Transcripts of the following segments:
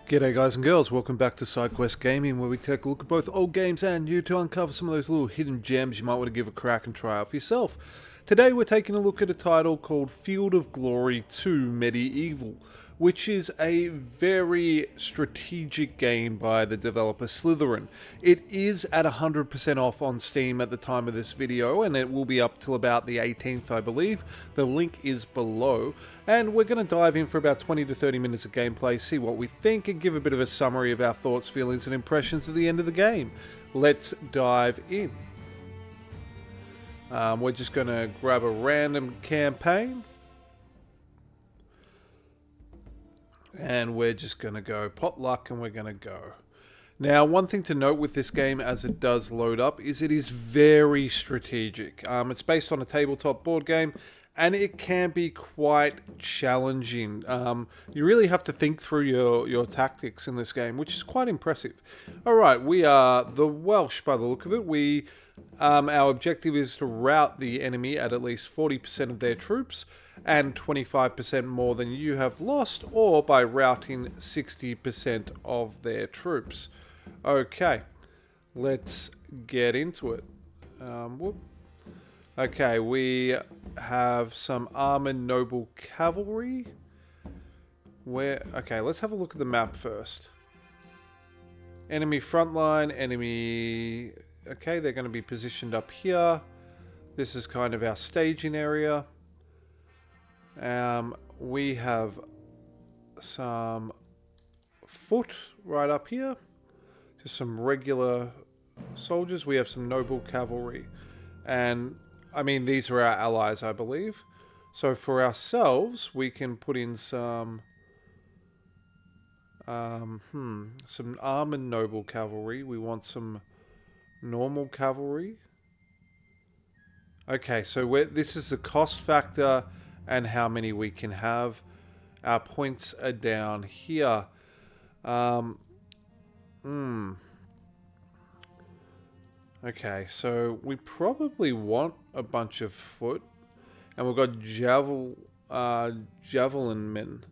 G'day guys and girls, welcome back to Sidequest Gaming, where we take a look at both old games and new to uncover some of those little hidden gems you might want to give a crack and try out for yourself. Today we're taking a look at a title called Field of Glory 2 Medieval, which is a very strategic game by the developer Slytherin. It is at 100% off on Steam at the time of this video, and it will be up till about the 18th, I believe. The link is below, and we're going to dive in for about 20 to 30 minutes of gameplay, see what we think, and give a bit of a summary of our thoughts, feelings, and impressions at the end of the game. Let's dive in. We're just going to grab a random campaign. And we're just going to go potluck and we're going to go. Now, one thing to note with this game as it does load up is it is very strategic. It's based on a tabletop board game and it can be quite challenging. You really have to think through your tactics in this game, which is quite impressive. Alright, we are the Welsh by the look of it. Our objective is to rout the enemy at least 40% of their troops and 25% more than you have lost, or by routing 60% of their troops. Okay, let's get into it. Okay, we have some armored noble cavalry. Okay, let's have a look at the map first. Enemy frontline, enemy... Okay, they're going to be positioned up here. This is kind of our staging area. We have some foot right up here. Just some regular soldiers. We have some noble cavalry. And, I mean, these are our allies, I believe. So for ourselves, we can put in some armored noble cavalry. We want some normal cavalry. Okay, so this is the cost factor and how many we can have. Our points are down here. Okay, so we probably want a bunch of foot, and we've got javelin men.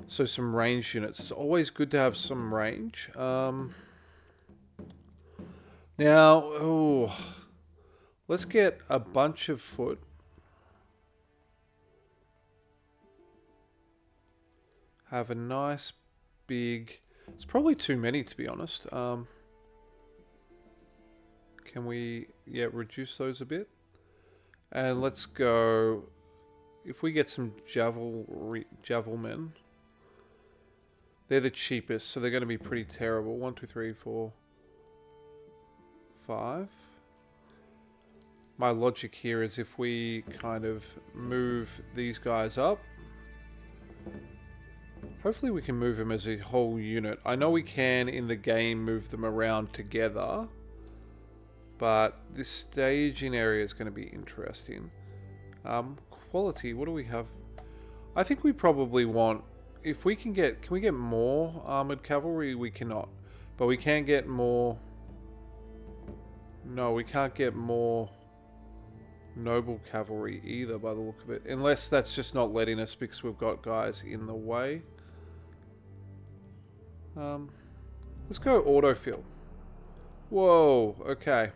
So some range units. It's always good to have some range. Now, let's get a bunch of foot. Have a nice big... It's probably too many, to be honest. Can we, reduce those a bit? And let's go... If we get some javelmen, they're the cheapest, so they're going to be pretty terrible. 1, 2, 3, 4, 5. My logic here is if we kind of move these guys up, hopefully we can move them as a whole unit. I know we can in the game move them around together, but this staging area is going to be interesting. Quality, what do we have? I think we probably want, if we can we get more armored cavalry? We cannot, but we can get more. No, we can't get more noble cavalry either by the look of it. Unless that's just not letting us because we've got guys in the way. Let's go autofill. Whoa, okay.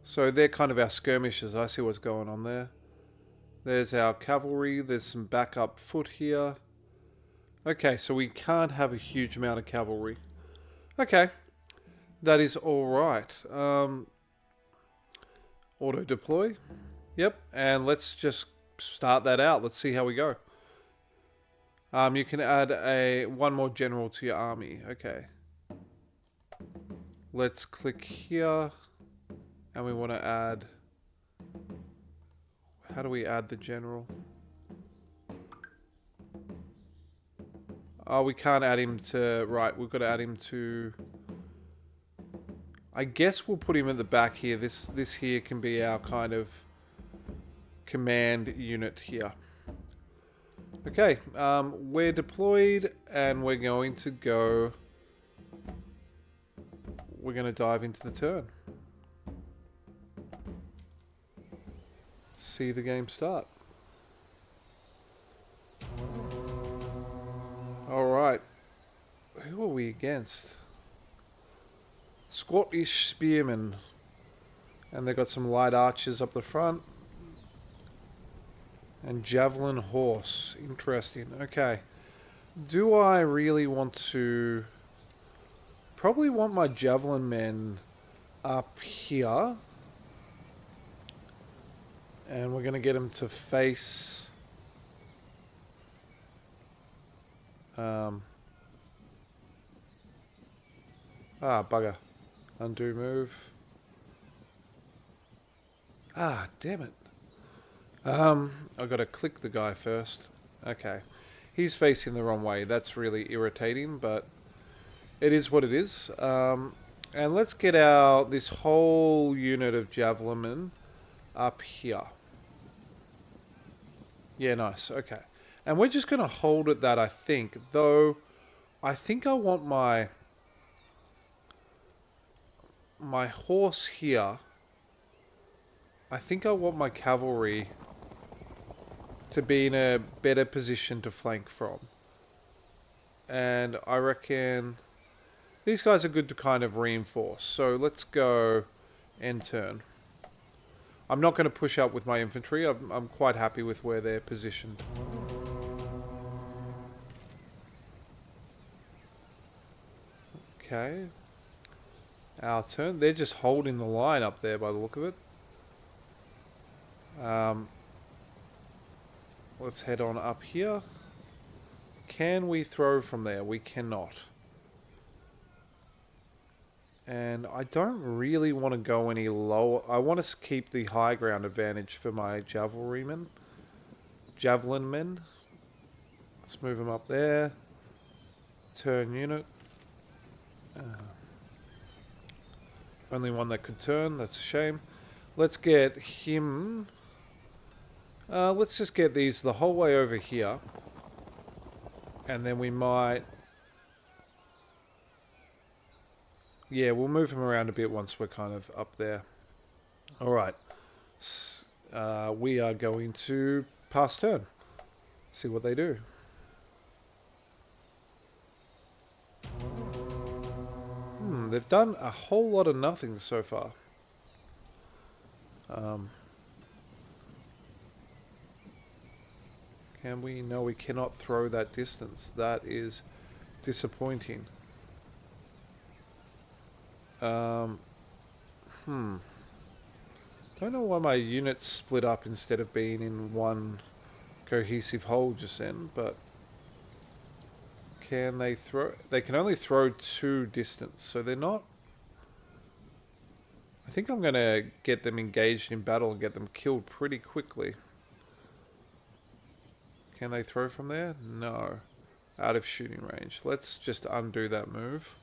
So they're kind of our skirmishers. I see what's going on there. There's our cavalry. There's some backup foot here. Okay, so we can't have a huge amount of cavalry. Okay. That is alright. Auto deploy. Yep, and let's just start that out. Let's see how we go. You can add one more general to your army. Okay. Let's click here. And we want to add... How do we add the general? Oh, we can't add him to... Right, we've got to add him to... I guess we'll put him at the back here. This here can be our kind of command unit here. Okay, we're deployed and we're going to go... We're going to dive into the turn. See the game start. Who are we against? Scottish spearmen. And they've got some light archers up the front. And javelin horse. Interesting. Okay. Do I really want to... Probably want my javelin men up here. And we're going to get them to face... bugger. Undo move. Damn it. I've got to click the guy first. Okay. He's facing the wrong way. That's really irritating, but it is what it is. And let's get this whole unit of javelin men up here. Yeah, nice. Okay. And we're just going to hold at that, I think. Though, I think I want my horse here. I think I want my cavalry to be in a better position to flank from. And I reckon these guys are good to kind of reinforce. So let's go end turn. I'm not going to push up with my infantry. I'm quite happy with where they're positioned. Okay. Our turn. They're just holding the line up there by the look of it. Let's head on up here. Can we throw from there? We cannot. And I don't really want to go any lower. I want to keep the high ground advantage for my javelin men. Let's move them up there. Turn unit. Only one that could turn. That's a shame. Let's get him... let's just get these the whole way over here. And then we might... Yeah, we'll move him around a bit once we're kind of up there. Alright. We are going to pass turn. See what they do. They've done a whole lot of nothing so far. Can we? No, we cannot throw that distance. That is disappointing. Don't know why my units split up instead of being in one cohesive whole just then, but can they throw? They can only throw 2 distance, so they're not... I think I'm going to get them engaged in battle and get them killed pretty quickly. Can they throw from there? No. Out of shooting range. Let's just undo that move.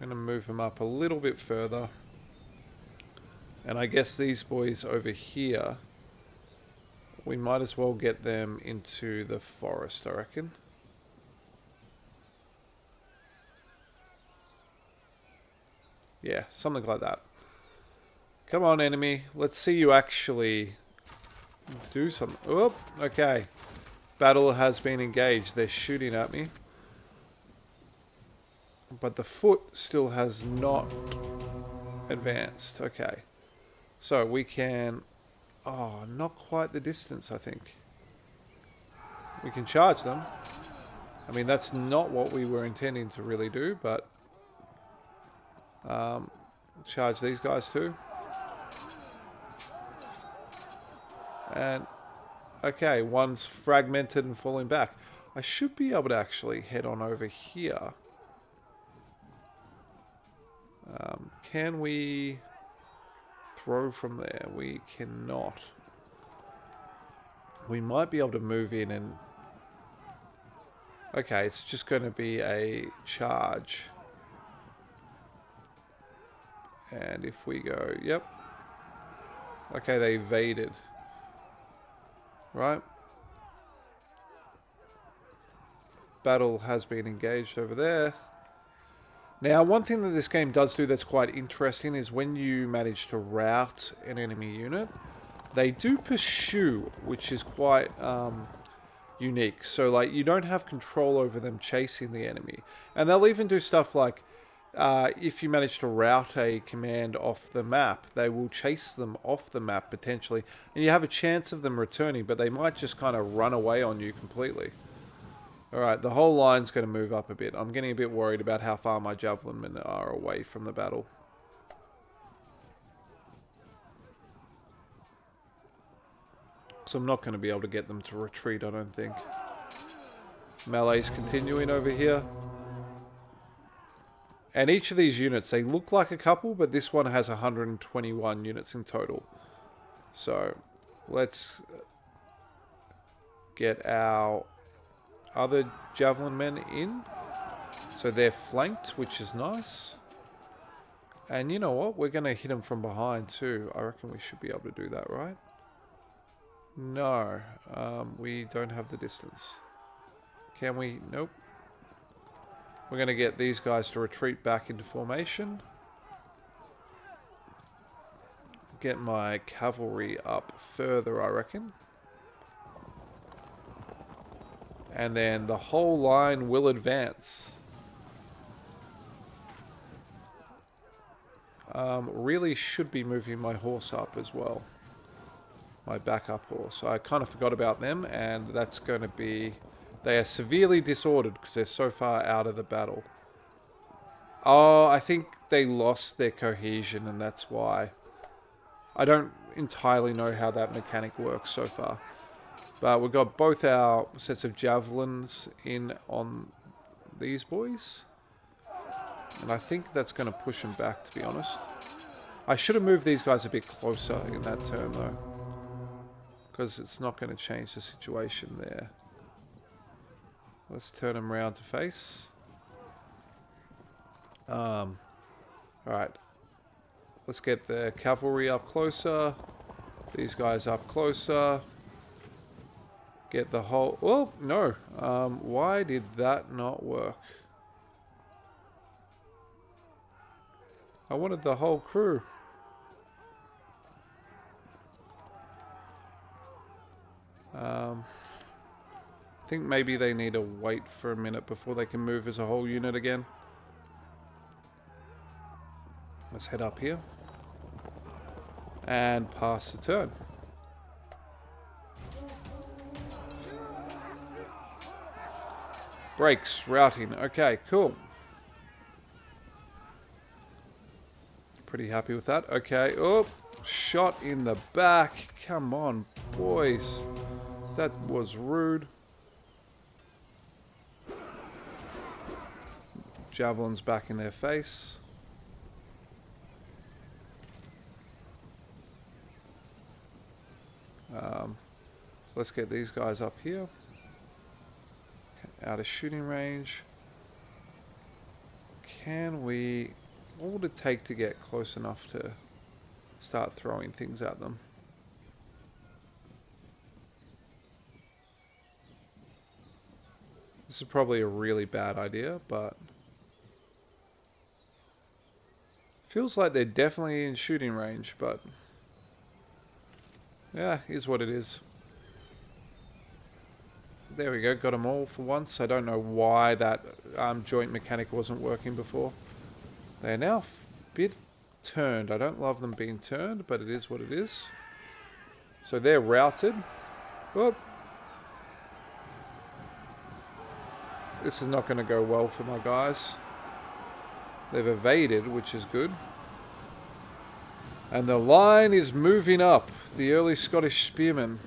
I'm going to move them up a little bit further. And I guess these boys over here, we might as well get them into the forest, I reckon. Yeah, something like that. Come on, enemy. Let's see you actually do something. Oh, okay. Battle has been engaged. They're shooting at me. But the foot still has not advanced. Okay. So we can... Oh, not quite the distance, I think. We can charge them. I mean, that's not what we were intending to really do, but... charge these guys too. And... Okay, one's fragmented and falling back. I should be able to actually head on over here. Can we throw from there? We cannot. We might be able to move in and... Okay, it's just going to be a charge. And if we go... Yep. Okay, they evaded. Right. Battle has been engaged over there. Now, one thing that this game does do that's quite interesting is when you manage to rout an enemy unit, they do pursue, which is quite unique. So like you don't have control over them chasing the enemy. And they'll even do stuff like if you manage to route a command off the map, they will chase them off the map potentially. And you have a chance of them returning, but they might just kind of run away on you completely. Alright, the whole line's going to move up a bit. I'm getting a bit worried about how far my javelin men are away from the battle. So I'm not going to be able to get them to retreat, I don't think. Melee's continuing over here. And each of these units, they look like a couple, but this one has 121 units in total. So let's get our other javelin men in. So they're flanked, which is nice. And you know what? We're going to hit them from behind too. I reckon we should be able to do that, right? No, we don't have the distance. Can we? Nope. We're going to get these guys to retreat back into formation. Get my cavalry up further, I reckon. And then the whole line will advance. Really should be moving my horse up as well. My backup horse. I kind of forgot about them, and that's going to be... They are severely disordered because they're so far out of the battle. Oh, I think they lost their cohesion, and that's why. I don't entirely know how that mechanic works so far. But we've got both our sets of javelins in on these boys. And I think that's going to push them back, to be honest. I should have moved these guys a bit closer in that turn, though. Because it's not going to change the situation there. Let's turn them around to face. Alright. Let's get the cavalry up closer. These guys up closer. Get the whole... Oh, no. Why did that not work? I wanted the whole crew. I think maybe they need to wait for a minute before they can move as a whole unit again. Let's head up here. And pass the turn. Brakes, routing. Okay, cool. Pretty happy with that. Okay. Oh, shot in the back. Come on, boys. That was rude. Javelins back in their face. Let's get these guys up here. Out of shooting range. Can we... What would it take to get close enough to start throwing things at them? This is probably a really bad idea, but... Feels like they're definitely in shooting range, but... Yeah, here's what it is. There we go, got them all for once. I don't know why that joint mechanic wasn't working before. They are now a bit turned. I don't love them being turned, but it is what it is. So they're routed. Whoop. This is not going to go well for my guys. They've evaded, which is good. And the line is moving up. The early Scottish spearmen.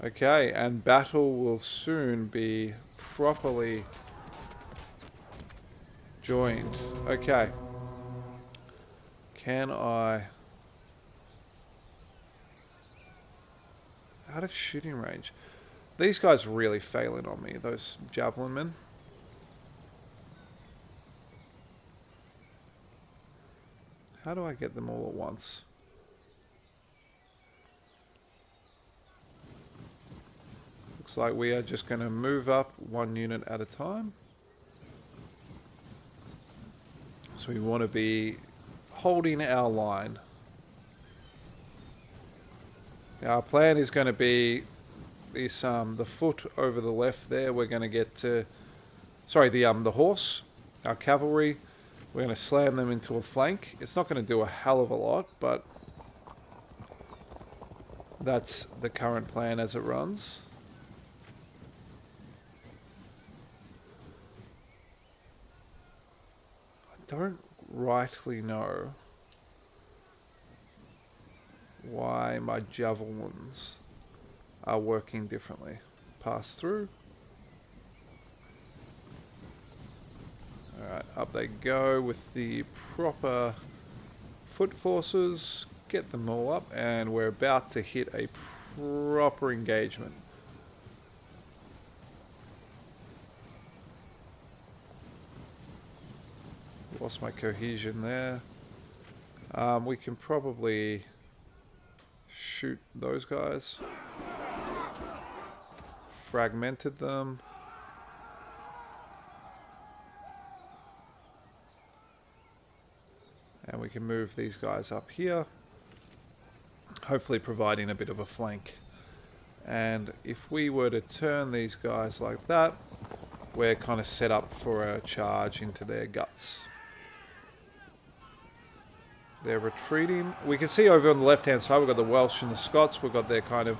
Okay, and battle will soon be properly joined. Okay. Can I... Out of shooting range. These guys are really failing on me, those javelin men. How do I get them all at once? Looks like we are just going to move up one unit at a time. So we want to be holding our line. Now our plan is going to be this the foot over the left there. We're going to get to, sorry, the horse, our cavalry. We're going to slam them into a flank. It's not going to do a hell of a lot, but that's the current plan as it runs. I don't rightly know why my javelins are working differently. Pass through. Alright, up they go with the proper foot forces. Get them all up, and we're about to hit a proper engagement. Lost my cohesion there. We can probably shoot those guys. Fragmented them. And we can move these guys up here, hopefully providing a bit of a flank. And if we were to turn these guys like that, we're kind of set up for a charge into their guts. They're retreating. We can see over on the left hand side we've got the Welsh and the Scots. We've got their kind of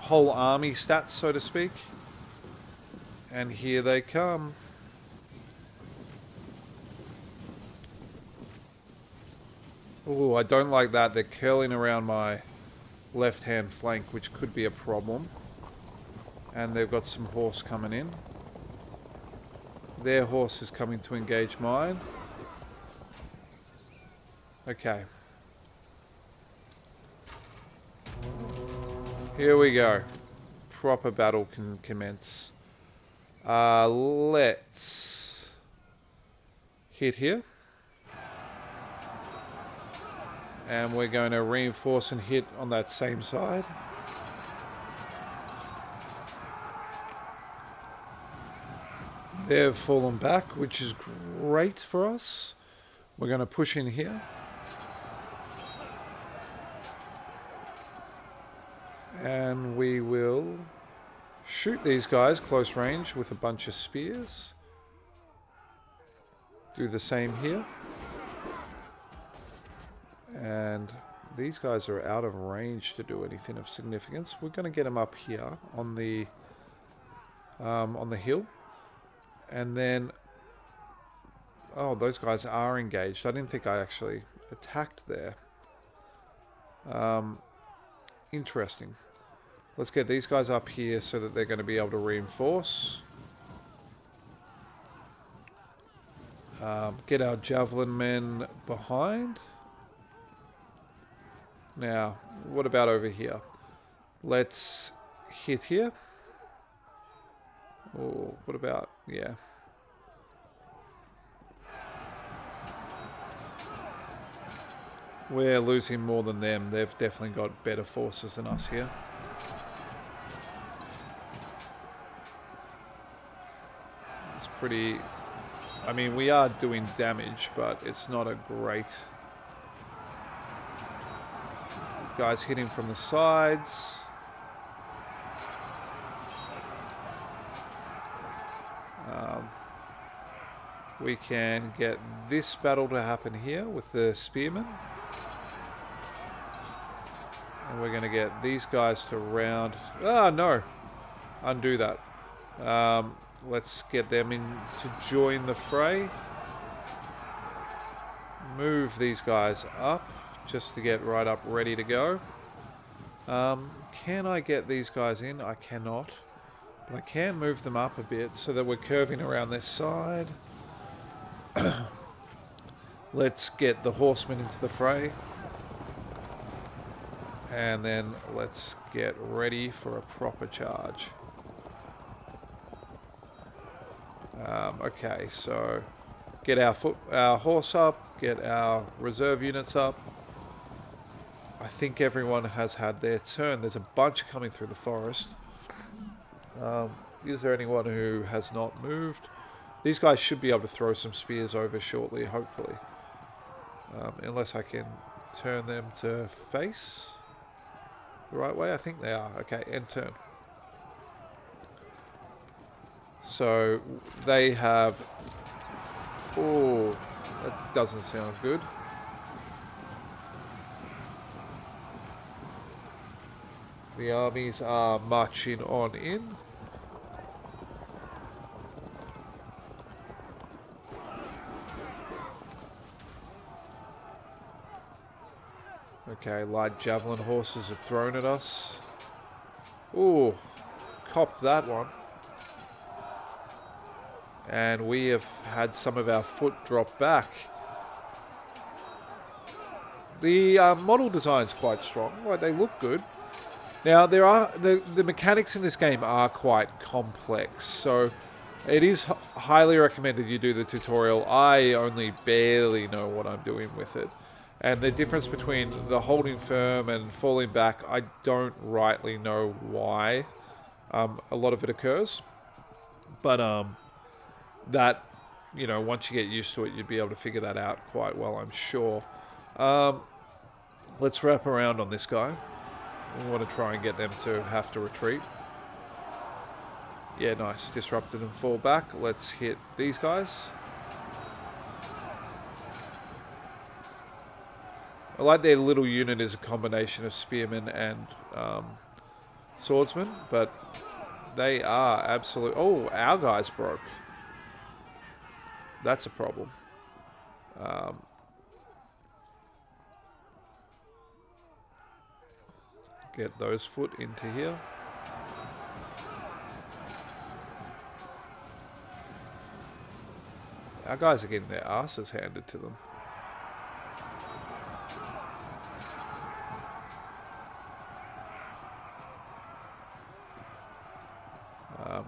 whole army stats, so to speak. And here they come. Oh, I don't like that. They're curling around my left-hand flank, which could be a problem. And they've got some horse coming in. Their horse is coming to engage mine. Okay. Here we go. Proper battle can commence. Let's hit here. And we're going to reinforce and hit on that same side. They've fallen back, which is great for us. We're going to push in here. And we will shoot these guys close range with a bunch of spears. Do the same here. And these guys are out of range to do anything of significance. We're going to get them up here on the hill. And then, oh, those guys are engaged. I didn't think I actually attacked there. Interesting. Let's get these guys up here so that they're going to be able to reinforce. Get our javelin men behind. Now, what about over here? Let's hit here. Oh, what about, yeah. We're losing more than them. They've definitely got better forces than us here. It's pretty... I mean, we are doing damage, but it's not a great... Guys hitting from the sides. We can get this battle to happen here with the spearmen. And we're going to get these guys to round... Ah, no. Undo that. Let's get them in to join the fray. Move these guys up. Just to get right up, ready to go. Can I get these guys in? I cannot. But I can move them up a bit so that we're curving around this side. Let's get the horsemen into the fray. And then let's get ready for a proper charge. Okay, so get our horse up, get our reserve units up. I think everyone has had their turn. There's a bunch coming through the forest. Is there anyone who has not moved? These guys should be able to throw some spears over shortly, hopefully. Unless I can turn them to face. the right way? I think they are. Okay, end turn. So they have... Oh, that doesn't sound good. The armies are marching on in. Okay, light javelin horses have thrown at us. Ooh, copped that one. And we have had some of our foot drop back. The model design is quite strong. Like, they look good. Now, there are the mechanics in this game are quite complex, so it is highly recommended you do the tutorial. I only barely know what I'm doing with it. And the difference between the holding firm and falling back, I don't rightly know why a lot of it occurs. But that, you know, once you get used to it, you'd be able to figure that out quite well, I'm sure. Let's wrap around on this guy. We want to try and get them to have to retreat. Yeah, nice. Disrupted and fall back. Let's hit these guys. I like their little unit is a combination of spearmen and swordsmen, but they are absolute... Oh, our guys broke. That's a problem. Get those foot into here. Our guys are getting their asses handed to them.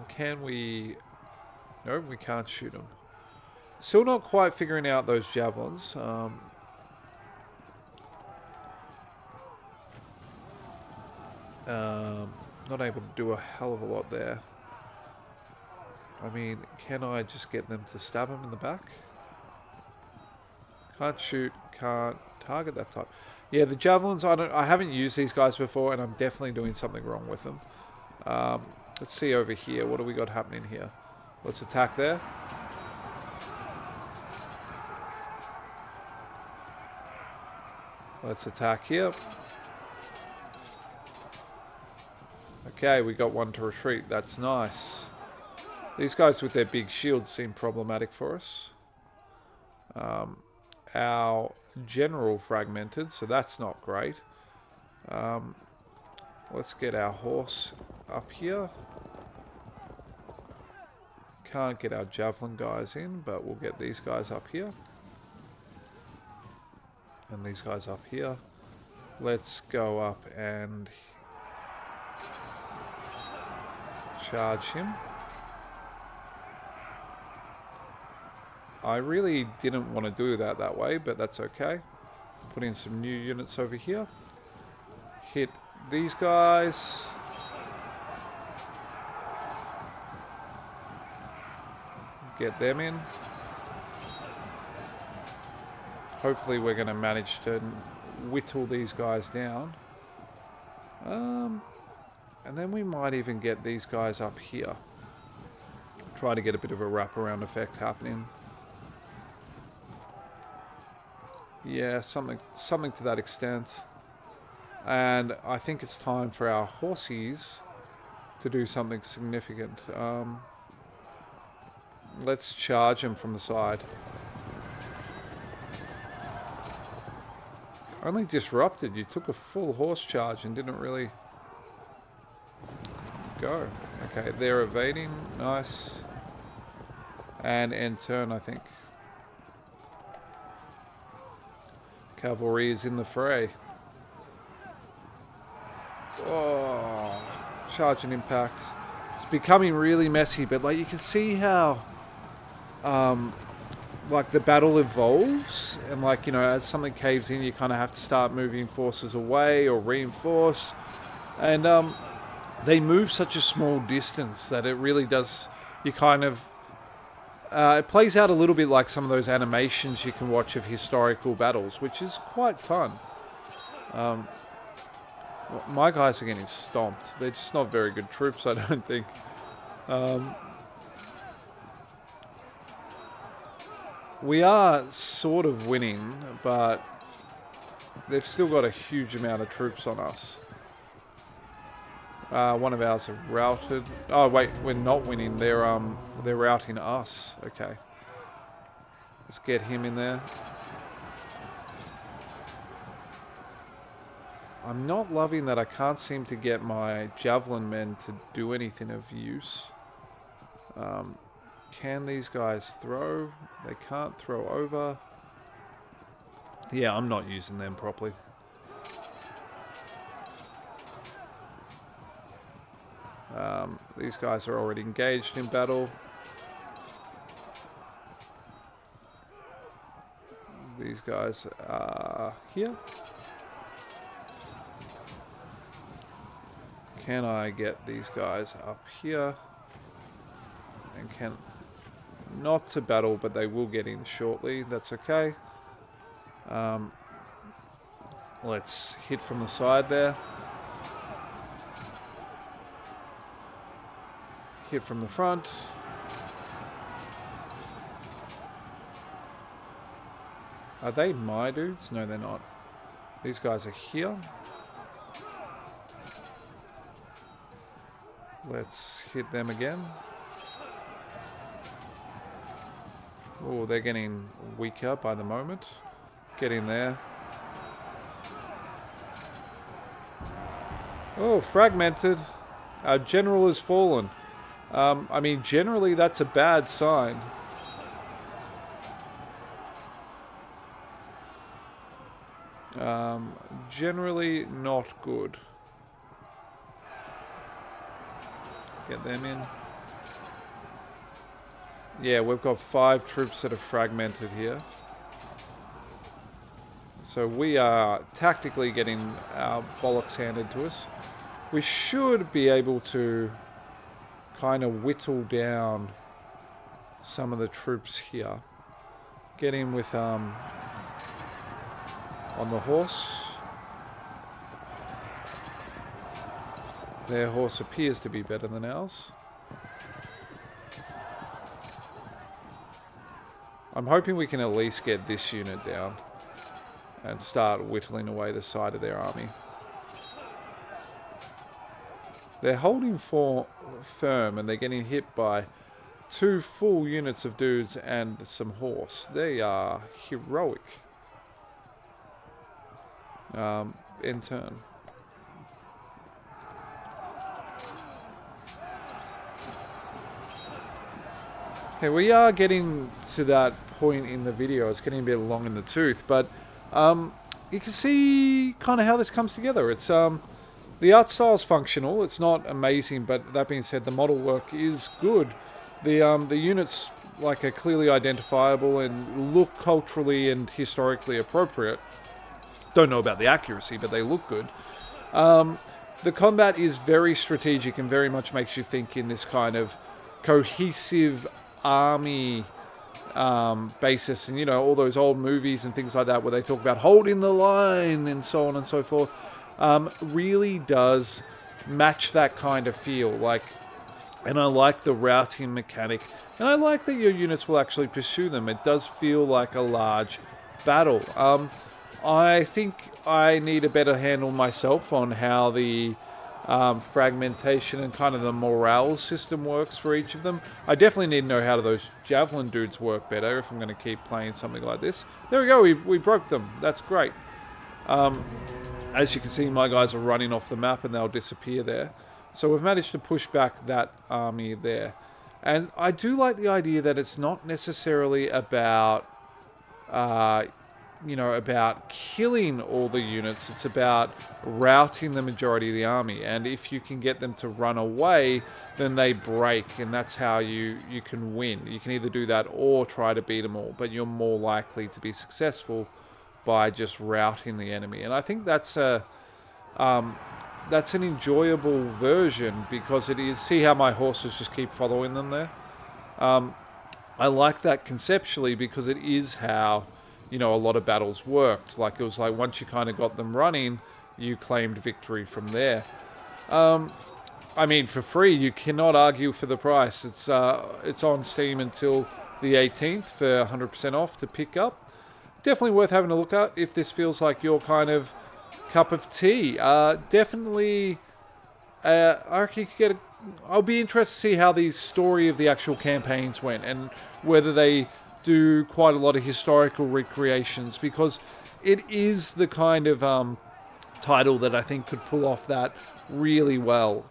Can we... No, we can't shoot them. Still not quite figuring out those javelins. Not able to do a hell of a lot there. I mean, can I just get them to stab him in the back? Can't shoot, can't target that type. Yeah, the javelins, I haven't used these guys before, and I'm definitely doing something wrong with them. Let's see over here. What do we got happening here? Let's attack there. Let's attack here. Okay, we got one to retreat. That's nice. These guys with their big shields seem problematic for us. Our general fragmented, so that's not great. Let's get our horse up here. Can't get our javelin guys in, but we'll get these guys up here. And these guys up here. Let's go up and charge him. I really didn't want to do that way, but that's okay. Put in some new units over here. Hit these guys. Get them in. Hopefully we're going to manage to whittle these guys down. And then we might even get these guys up here. Try to get a bit of a wraparound effect happening. Yeah, something to that extent. And I think it's time for our horsies to do something significant. Let's charge them from the side. Only disrupted. You took a full horse charge and didn't really go. Okay, they're evading. Nice. And end turn, I think. Cavalry is in the fray. Oh, charge and impact. It's becoming really messy, but like you can see how like the battle evolves, and like, you know, as something caves in, you kind of have to start moving forces away or reinforce, and they move such a small distance that it really does, you kind of it plays out a little bit like some of those animations you can watch of historical battles, which is quite fun. Well, my guys are getting stomped. They're just not very good troops, I don't think. We are sort of winning, but they've still got a huge amount of troops on us. One of ours are routed. Oh wait, we're not winning. They're routing us. Okay. Let's get him in there. I'm not loving that I can't seem to get my javelin men to do anything of use. Can these guys throw? They can't throw over. Yeah, I'm not using them properly. These guys are already engaged in battle. These guys are here. Can I get these guys up here? And can... Not to battle, but they will get in shortly. That's okay. Let's hit from the side there. Hit from the front. Are they my dudes? No, they're not. These guys are here. Let's hit them again. Oh, they're getting weaker by the moment. Get in there. Oh, fragmented. Our general has fallen. I mean, generally that's a bad sign. Generally not good. Get them in. Yeah, we've got 5 troops that are fragmented here. So we are tactically getting our bollocks handed to us. We should be able to kind of whittle down some of the troops here. Get in with on the horse. Their horse appears to be better than ours. I'm hoping we can at least get this unit down and start whittling away the side of their army. They're holding firm and they're getting hit by 2 full units of dudes and some horse. They are heroic. In turn. Okay, we are getting to that point in the video. It's getting a bit long in the tooth, but you can see kind of how this comes together. It's the art style is functional. It's not amazing, but that being said, the model work is good. The units like are clearly identifiable and look culturally and historically appropriate. Don't know about the accuracy, but they look good. The combat is very strategic and very much makes you think in this kind of cohesive army basis, and you know, all those old movies and things like that where they talk about holding the line and so on and so forth, really does match that kind of feel. Like, and I like the routing mechanic, and I like that your units will actually pursue them. It does feel like a large battle. I think I need a better handle myself on how the fragmentation and kind of the morale system works for each of them. I definitely need to know how those javelin dudes work better if I'm going to keep playing something like this. There we go, we broke them. That's great. As you can see, my guys are running off the map and they'll disappear there. So we've managed to push back that army there. And I do like the idea that it's not necessarily about about killing all the units. It's about routing the majority of the army, and if you can get them to run away, then they break, and that's how you can win. You can either do that or try to beat them all, but you're more likely to be successful by just routing the enemy. And I think that's an enjoyable version, because it is... See how my horses just keep following them there? I like that conceptually, because it is how, you know, a lot of battles worked. Like, it was like once you kind of got them running, you claimed victory from there. I mean, for free, you cannot argue for the price. It's on Steam until the 18th for 100% off to pick up. Definitely worth having a look at if this feels like your kind of cup of tea. Definitely, I reckon you could get I'll be interested to see how the story of the actual campaigns went and whether they do quite a lot of historical recreations, because it is the kind of title that I think could pull off that really well,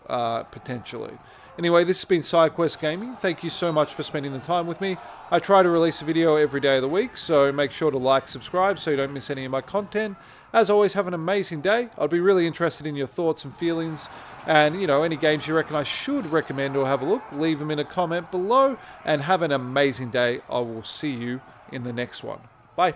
potentially. Anyway, this has been Sidequest Gaming. Thank you so much for spending the time with me. I try to release a video every day of the week, so make sure to like, subscribe so you don't miss any of my content. As always, have an amazing day. I'd be really interested in your thoughts and feelings, and any games you reckon I should recommend or have a look, leave them in a comment below, and have an amazing day. I will see you in the next one. Bye.